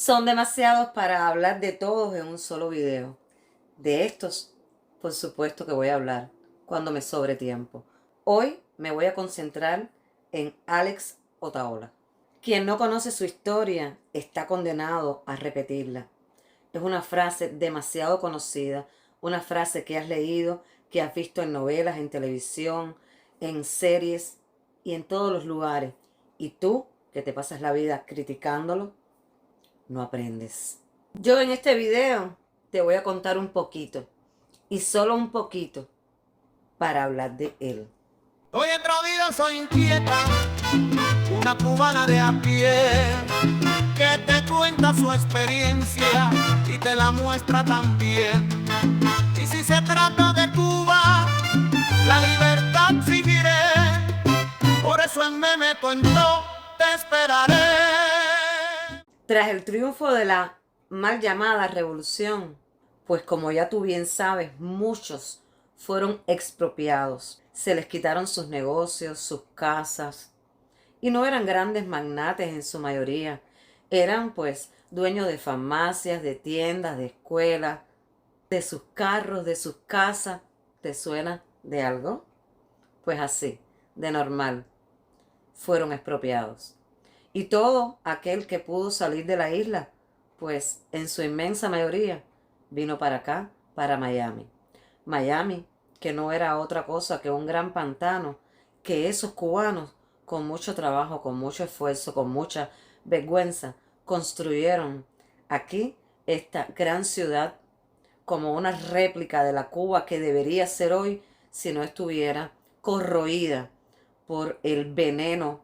Son demasiados para hablar de todos en un solo video. De estos, por supuesto que voy a hablar cuando me sobre tiempo. Hoy me voy a concentrar en Alex Otaola. Quien no conoce su historia está condenado a repetirla. Es una frase demasiado conocida, una frase que has leído, que has visto en novelas, en televisión, en series y en todos los lugares. Y tú, que te pasas la vida criticándolo, no aprendes. Yo en este video te voy a contar un poquito, y solo un poquito, para hablar de él. Hoy entrovido soy inquieta, una cubana de a pie, que te cuenta su experiencia y te la muestra también. Y si se trata de Cuba, la libertad exigiré, por eso me meto en todo, te esperaré. Tras el triunfo de la mal llamada revolución, pues como ya tú bien sabes, muchos fueron expropiados. Se les quitaron sus negocios, sus casas. Y no eran grandes magnates en su mayoría. Eran pues dueños de farmacias, de tiendas, de escuelas, de sus carros, de sus casas. ¿Te suena de algo? Pues así, de normal, fueron expropiados. Y todo aquel que pudo salir de la isla, pues en su inmensa mayoría, vino para acá, para Miami. Miami, que no era otra cosa que un gran pantano, que esos cubanos, con mucho trabajo, con mucho esfuerzo, con mucha vergüenza, construyeron aquí esta gran ciudad como una réplica de la Cuba que debería ser hoy si no estuviera corroída por el veneno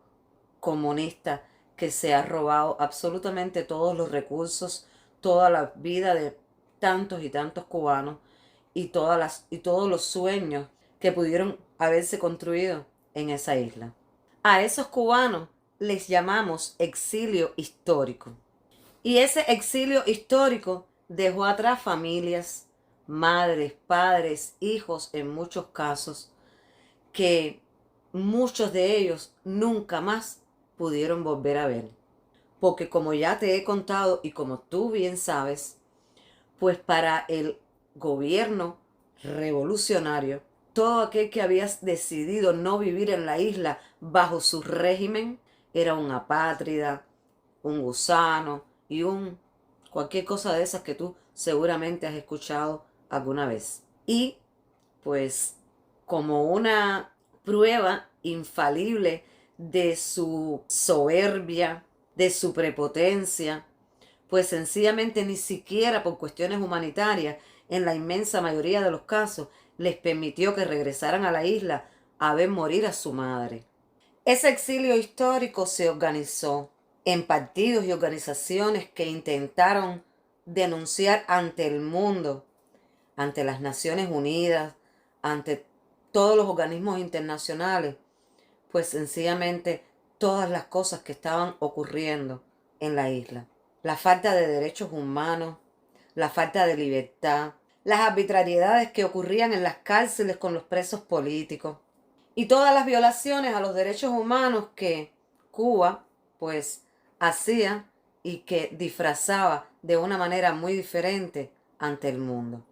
comunista que se ha robado absolutamente todos los recursos, toda la vida de tantos y tantos cubanos y todos los sueños que pudieron haberse construido en esa isla. A esos cubanos les llamamos exilio histórico. Y ese exilio histórico dejó atrás familias, madres, padres, hijos en muchos casos, que muchos de ellos nunca más pudieron volver a ver. Porque como ya te he contado y como tú bien sabes, pues para el gobierno revolucionario, todo aquel que había decidido no vivir en la isla bajo su régimen era un apátrida, un gusano y cualquier cosa de esas que tú seguramente has escuchado alguna vez. Y pues como una prueba infalible de su soberbia, de su prepotencia, pues sencillamente ni siquiera por cuestiones humanitarias, en la inmensa mayoría de los casos, les permitió que regresaran a la isla a ver morir a su madre. Ese exilio histórico se organizó en partidos y organizaciones que intentaron denunciar ante el mundo, ante las Naciones Unidas, ante todos los organismos internacionales, pues sencillamente todas las cosas que estaban ocurriendo en la isla. La falta de derechos humanos, la falta de libertad, las arbitrariedades que ocurrían en las cárceles con los presos políticos y todas las violaciones a los derechos humanos que Cuba pues hacía y que disfrazaba de una manera muy diferente ante el mundo.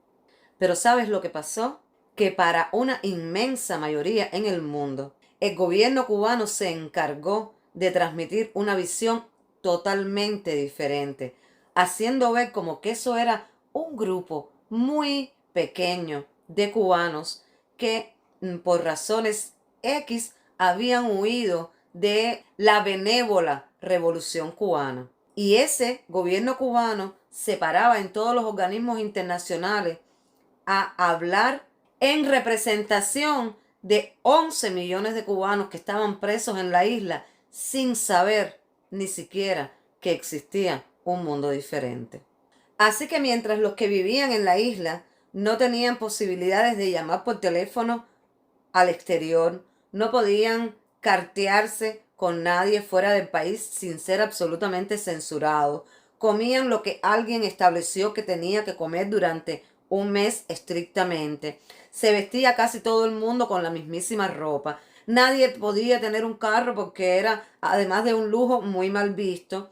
Pero ¿sabes lo que pasó? Que para una inmensa mayoría en el mundo, el gobierno cubano se encargó de transmitir una visión totalmente diferente, haciendo ver como que eso era un grupo muy pequeño de cubanos que por razones X habían huido de la benévola revolución cubana. Y ese gobierno cubano se paraba en todos los organismos internacionales a hablar en representación de 11 millones de cubanos que estaban presos en la isla sin saber ni siquiera que existía un mundo diferente. Así que mientras los que vivían en la isla no tenían posibilidades de llamar por teléfono al exterior, no podían cartearse con nadie fuera del país sin ser absolutamente censurados, comían lo que alguien estableció que tenía que comer durante un mes estrictamente, se vestía casi todo el mundo con la mismísima ropa, nadie podía tener un carro porque era, además de un lujo, muy mal visto,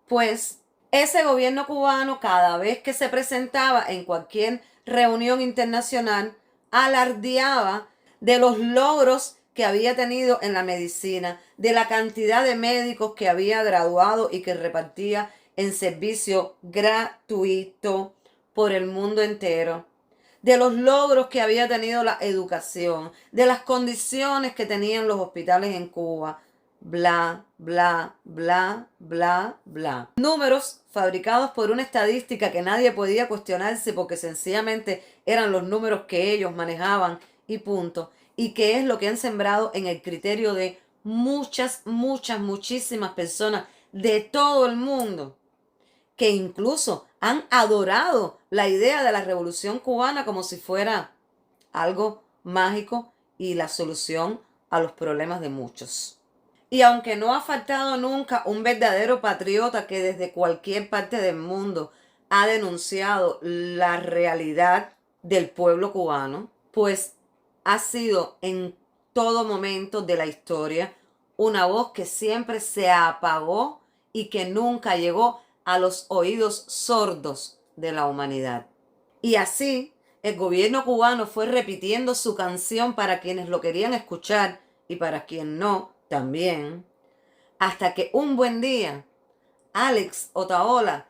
pues Ese gobierno cubano, cada vez que se presentaba en cualquier reunión internacional, alardeaba de los logros que había tenido en la medicina, de la cantidad de médicos que había graduado y que repartía en servicio gratuito por el mundo entero, de los logros que había tenido la educación, de las condiciones que tenían los hospitales en Cuba, bla, bla, bla, bla, bla. Números fabricados por una estadística que nadie podía cuestionarse porque sencillamente eran los números que ellos manejaban y punto. Y que es lo que han sembrado en el criterio de muchísimas personas de todo el mundo, que incluso han adorado la idea de la Revolución Cubana como si fuera algo mágico y la solución a los problemas de muchos. Y aunque no ha faltado nunca un verdadero patriota que desde cualquier parte del mundo ha denunciado la realidad del pueblo cubano, pues ha sido en todo momento de la historia una voz que siempre se apagó y que nunca llegó a los oídos sordos de la humanidad. Y así, el gobierno cubano fue repitiendo su canción para quienes lo querían escuchar y para quien no, también, hasta que un buen día, Alex Otaola,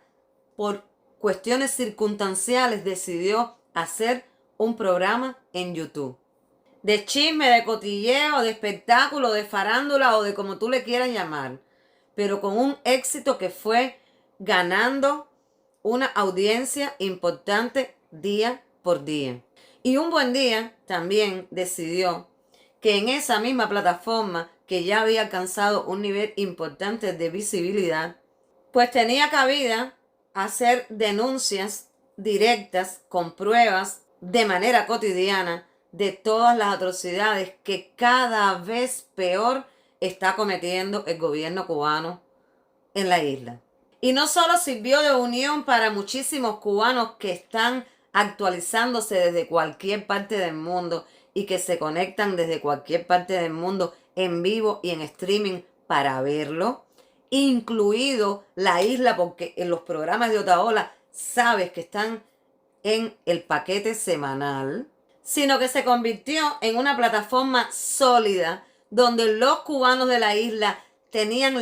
por cuestiones circunstanciales, decidió hacer un programa en YouTube. De chisme, de cotilleo, de espectáculo, de farándula o de como tú le quieras llamar, pero con un éxito que fue ganando una audiencia importante día por día. Y un buen día también decidió que en esa misma plataforma que ya había alcanzado un nivel importante de visibilidad, pues tenía cabida hacer denuncias directas con pruebas de manera cotidiana de todas las atrocidades que cada vez peor está cometiendo el gobierno cubano en la isla. Y no solo sirvió de unión para muchísimos cubanos que están actualizándose desde cualquier parte del mundo y que se conectan desde cualquier parte del mundo en vivo y en streaming para verlo, incluido la isla, porque en los programas de Otaola sabes que están en el paquete semanal, sino que se convirtió en una plataforma sólida donde los cubanos de la isla tenían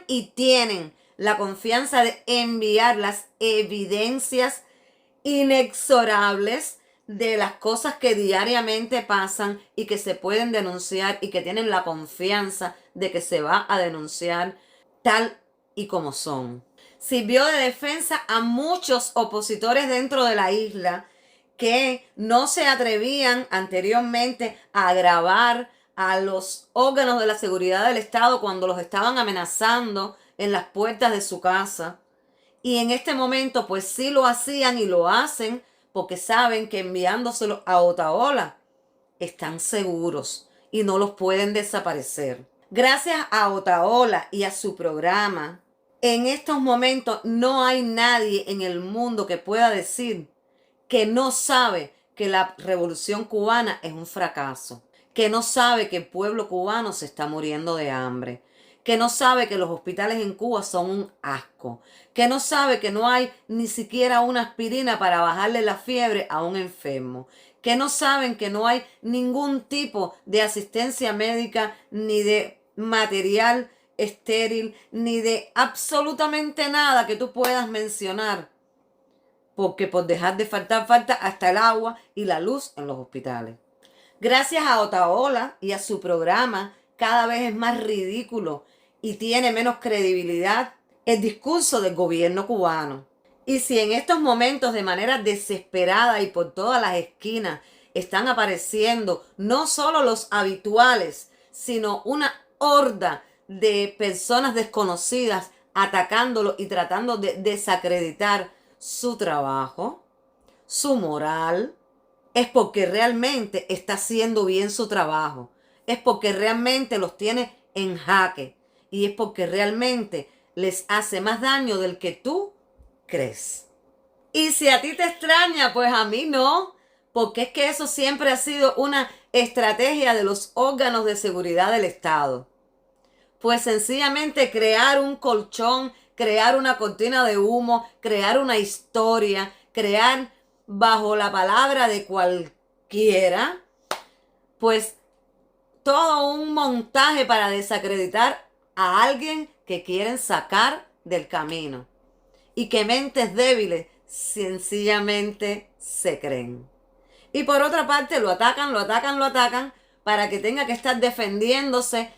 y tienen la confianza de enviar las evidencias inexorables de las cosas que diariamente pasan y que se pueden denunciar y que tienen la confianza de que se va a denunciar tal y como son. Sirvió de defensa a muchos opositores dentro de la isla que no se atrevían anteriormente a grabar a los órganos de la seguridad del Estado cuando los estaban amenazando en las puertas de su casa. Y en este momento pues sí lo hacían y lo hacen porque saben que enviándoselo a Otaola están seguros y no los pueden desaparecer. Gracias a Otaola y a su programa, en estos momentos no hay nadie en el mundo que pueda decir que no sabe que la revolución cubana es un fracaso, que no sabe que el pueblo cubano se está muriendo de hambre, que no sabe que los hospitales en Cuba son un asco, que no sabe que no hay ni siquiera una aspirina para bajarle la fiebre a un enfermo, que no saben que no hay ningún tipo de asistencia médica, ni de material estéril, ni de absolutamente nada que tú puedas mencionar, porque por dejar de falta hasta el agua y la luz en los hospitales. Gracias a Otaola y a su programa, cada vez es más ridículo y tiene menos credibilidad el discurso del gobierno cubano. Y si en estos momentos de manera desesperada y por todas las esquinas están apareciendo no solo los habituales, sino una horda de personas desconocidas atacándolo y tratando de desacreditar su trabajo, su moral, es porque realmente está haciendo bien su trabajo, es porque realmente los tiene en jaque y es porque realmente les hace más daño del que tú crees. Y si a ti te extraña, pues a mí no, porque es que eso siempre ha sido una estrategia de los órganos de seguridad del Estado. Pues sencillamente crear un colchón, crear una cortina de humo, crear una historia, crear bajo la palabra de cualquiera, pues todo un montaje para desacreditar a alguien que quieren sacar del camino y que mentes débiles sencillamente se creen. Y por otra parte lo atacan para que tenga que estar defendiéndose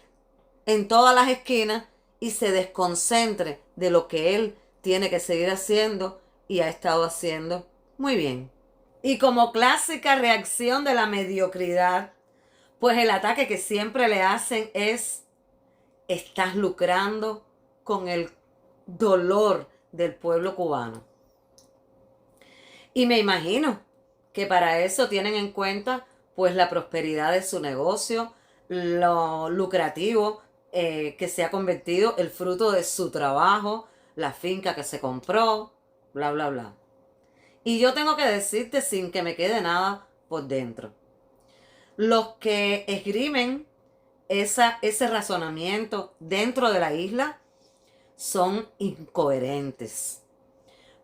en todas las esquinas y se desconcentre de lo que él tiene que seguir haciendo y ha estado haciendo muy bien. Y como clásica reacción de la mediocridad, pues el ataque que siempre le hacen es: estás lucrando con el dolor del pueblo cubano. Y me imagino que para eso tienen en cuenta pues la prosperidad de su negocio, lo lucrativo que se ha convertido el fruto de su trabajo, la finca que se compró, bla, bla, bla. Y yo tengo que decirte sin que me quede nada por dentro. Los que esgrimen ese razonamiento dentro de la isla son incoherentes.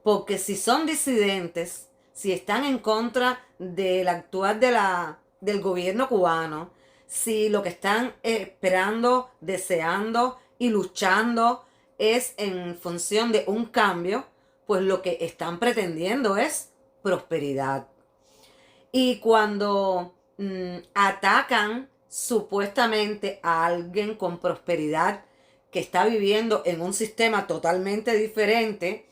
Porque si son disidentes, si están en contra del actuar del gobierno cubano, si lo que están esperando, deseando y luchando es en función de un cambio, pues lo que están pretendiendo es prosperidad. Y cuando atacan supuestamente a alguien con prosperidad que está viviendo en un sistema totalmente diferente,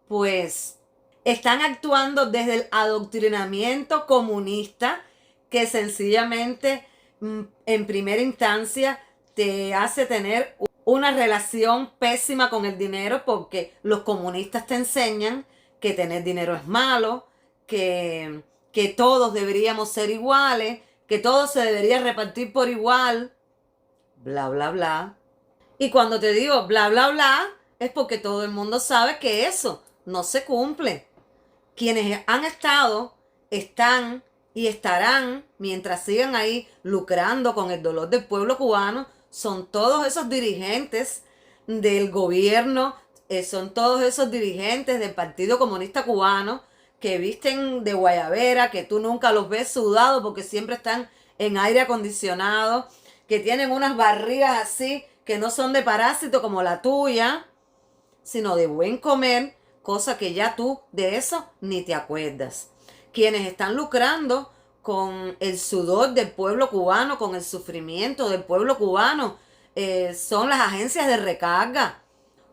pues están actuando desde el adoctrinamiento comunista que sencillamente en primera instancia te hace tener una relación pésima con el dinero, porque los comunistas te enseñan que tener dinero es malo, que todos deberíamos ser iguales, que todo se debería repartir por igual, bla, bla, bla. Y cuando te digo bla, bla, bla, es porque todo el mundo sabe que eso no se cumple. Quienes han estado, están y estarán, mientras sigan ahí lucrando con el dolor del pueblo cubano, son todos esos dirigentes del gobierno, son todos esos dirigentes del Partido Comunista Cubano que visten de guayabera, que tú nunca los ves sudados porque siempre están en aire acondicionado, que tienen unas barrigas así que no son de parásito como la tuya, sino de buen comer, cosa que ya tú de eso ni te acuerdas. Quienes están lucrando con el sudor del pueblo cubano, con el sufrimiento del pueblo cubano, son las agencias de recarga,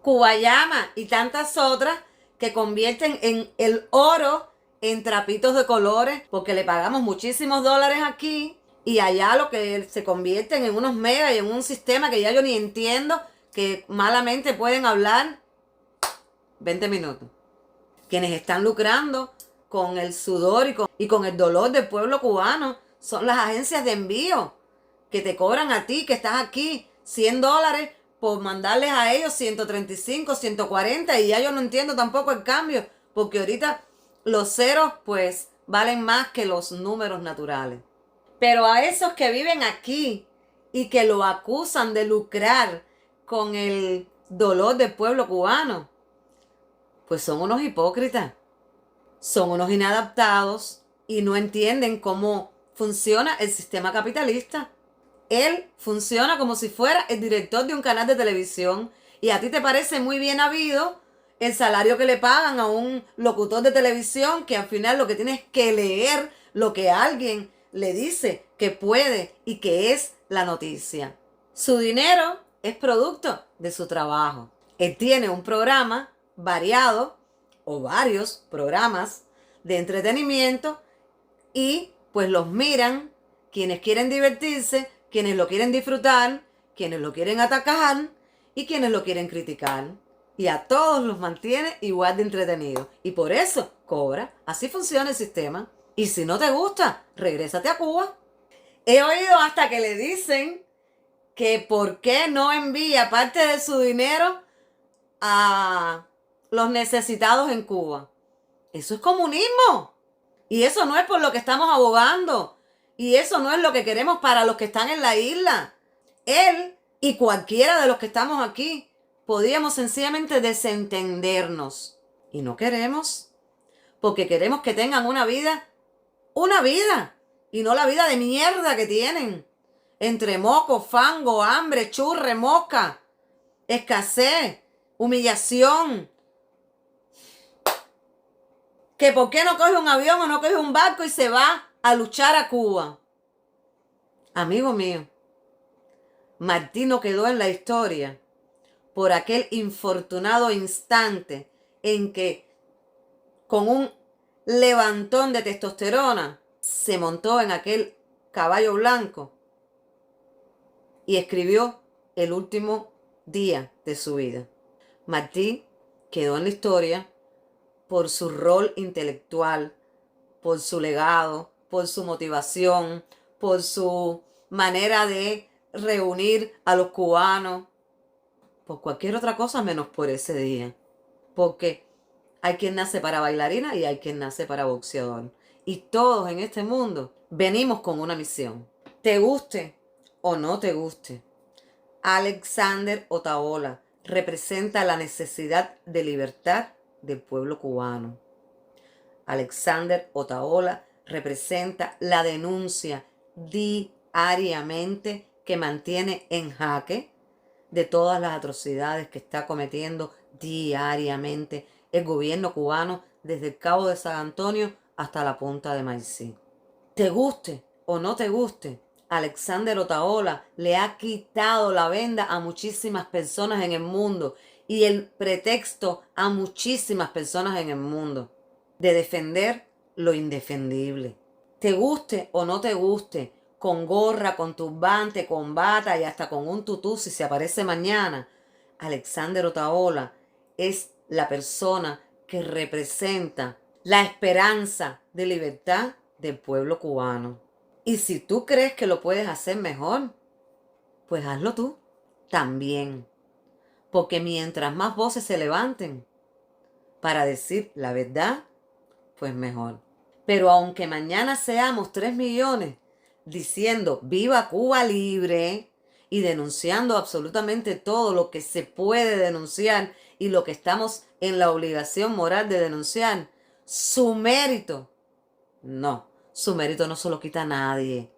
Cubayama y tantas otras que convierten en el oro en trapitos de colores, porque le pagamos muchísimos dólares aquí y allá lo que se convierten en unos megas y en un sistema que ya yo ni entiendo, que malamente pueden hablar 20 minutos. Quienes están lucrando con el sudor y con el dolor del pueblo cubano son las agencias de envío que te cobran a ti, que estás aquí, $100 por mandarles a ellos 135, 140, y ya yo no entiendo tampoco el cambio, porque ahorita los ceros pues valen más que los números naturales. Pero a esos que viven aquí y que lo acusan de lucrar con el dolor del pueblo cubano, pues son unos hipócritas, son unos inadaptados y no entienden cómo funciona el sistema capitalista. Él funciona como si fuera el director de un canal de televisión y a ti te parece muy bien habido el salario que le pagan a un locutor de televisión, que al final lo que tienes que leer lo que alguien le dice que puede y que es la noticia. Su dinero es producto de su trabajo. Él tiene un programa variado o varios programas de entretenimiento y pues los miran quienes quieren divertirse, quienes lo quieren disfrutar, quienes lo quieren atacar y quienes lo quieren criticar. Y a todos los mantiene igual de entretenidos. Y por eso cobra. Así funciona el sistema. Y si no te gusta, regrésate a Cuba. He oído hasta que le dicen que por qué no envía parte de su dinero a los necesitados en Cuba. Eso es comunismo. Y eso no es por lo que estamos abogando. Y eso no es lo que queremos para los que están en la isla. Él y cualquiera de los que estamos aquí podíamos sencillamente desentendernos. Y no queremos, porque queremos que tengan una vida, y no la vida de mierda que tienen. Entre moco, fango, hambre, churre, mosca, escasez, humillación. Que por qué no coge un avión o no coge un barco y se va a luchar a Cuba. Amigo mío, Martí no quedó en la historia por aquel infortunado instante en que con un levantón de testosterona se montó en aquel caballo blanco y escribió el último día de su vida. Martí quedó en la historia por su rol intelectual, por su legado, por su motivación, por su manera de reunir a los cubanos, por cualquier otra cosa menos por ese día. Porque hay quien nace para bailarina y hay quien nace para boxeador. Y todos en este mundo venimos con una misión. Te guste o no te guste, Alexander Otaola representa la necesidad de libertad del pueblo cubano. Alexander Otaola representa la denuncia diariamente que mantiene en jaque de todas las atrocidades que está cometiendo diariamente el gobierno cubano desde el Cabo de San Antonio hasta la punta de Maicí. Te guste o no te guste, Alexander Otaola le ha quitado la venda a muchísimas personas en el mundo y el pretexto a muchísimas personas en el mundo de defender lo indefendible. Te guste o no te guste, con gorra, con turbante, con bata y hasta con un tutú si se aparece mañana, Alexander Otaola es la persona que representa la esperanza de libertad del pueblo cubano. Y si tú crees que lo puedes hacer mejor, pues hazlo tú también. Porque mientras más voces se levanten para decir la verdad, pues mejor. Pero aunque mañana seamos 3 millones diciendo viva Cuba libre y denunciando absolutamente todo lo que se puede denunciar y lo que estamos en la obligación moral de denunciar, su mérito no se lo quita a nadie.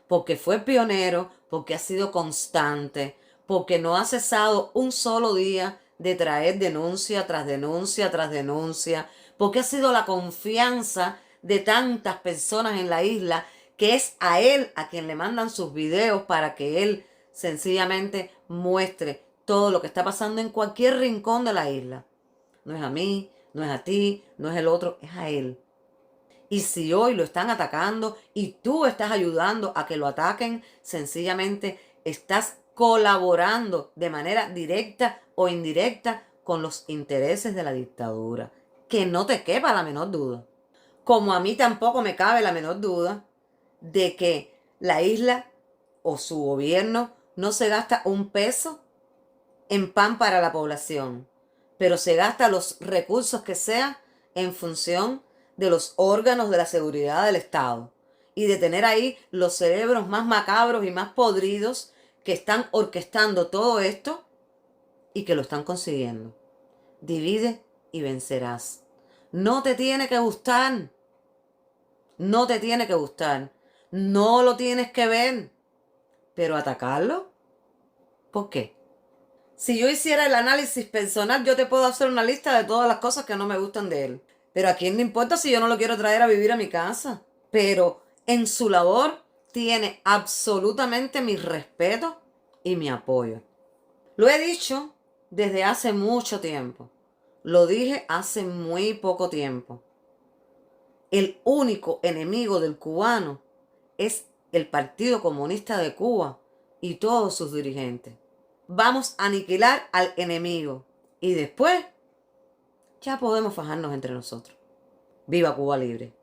Porque fue pionero, porque ha sido constante, porque no ha cesado un solo día de traer denuncia tras denuncia tras denuncia, porque ha sido la confianza de tantas personas en la isla que es a él a quien le mandan sus videos para que él sencillamente muestre todo lo que está pasando en cualquier rincón de la isla. No es a mí, no es a ti, no es el otro, es a él. Y si hoy lo están atacando y tú estás ayudando a que lo ataquen, sencillamente estás colaborando de manera directa o indirecta con los intereses de la dictadura. Que no te quepa la menor duda. Como a mí tampoco me cabe la menor duda de que la isla o su gobierno no se gasta un peso en pan para la población, pero se gasta los recursos que sea en función de los órganos de la seguridad del Estado y de tener ahí los cerebros más macabros y más podridos que están orquestando todo esto y que lo están consiguiendo. Divide y vencerás. No te tiene que gustar. No te tiene que gustar. No lo tienes que ver. Pero atacarlo, ¿por qué? Si yo hiciera el análisis personal, yo te puedo hacer una lista de todas las cosas que no me gustan de él. Pero ¿a quién le importa si yo no lo quiero traer a vivir a mi casa? Pero en su labor tiene absolutamente mi respeto y mi apoyo. Lo he dicho desde hace mucho tiempo. Lo dije hace muy poco tiempo. El único enemigo del cubano es el Partido Comunista de Cuba y todos sus dirigentes. Vamos a aniquilar al enemigo y después ya podemos fajarnos entre nosotros. ¡Viva Cuba libre!